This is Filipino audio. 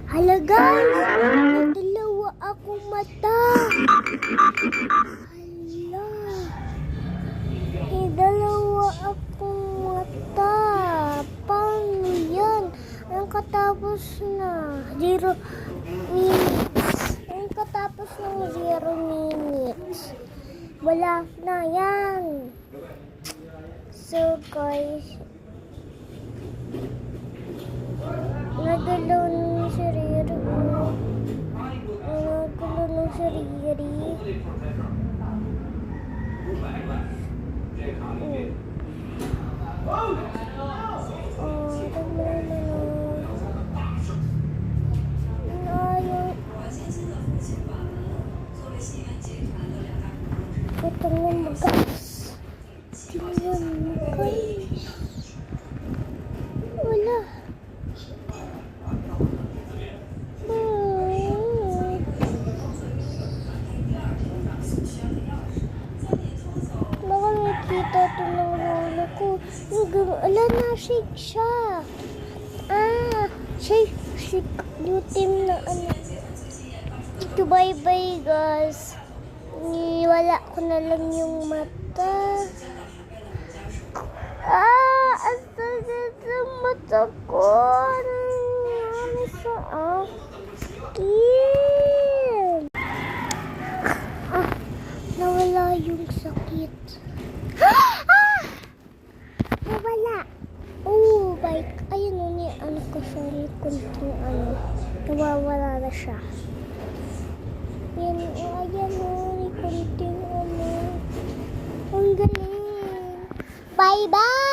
Hala guys, may dalawa akong mata. Hala. May dalawa akong mata. Paano yan? Ang katapos na 0 minutes. Ang katapos ng 0 minutes. Wala na yan. So guys, nagalaw ng sarili ko. Nagalaw ng sarili. Ito nga magas. Tingnan mo guys. Wala. Baka nakita ito ng lolo ko. Wala na, shake siya. Shake. Yung team na ano. Ito, bye-bye guys. Wala ko na lang yung mata. Ang sakit sa mata ko. Ano sa akin? Nawala yung sakit. Nawala. Oh, bike. Ayun o niya. Ano ko sa kunting ano. Nawawala na siya. Yan o. Ayan o. Kunting ano. Ang galing. Bye-bye!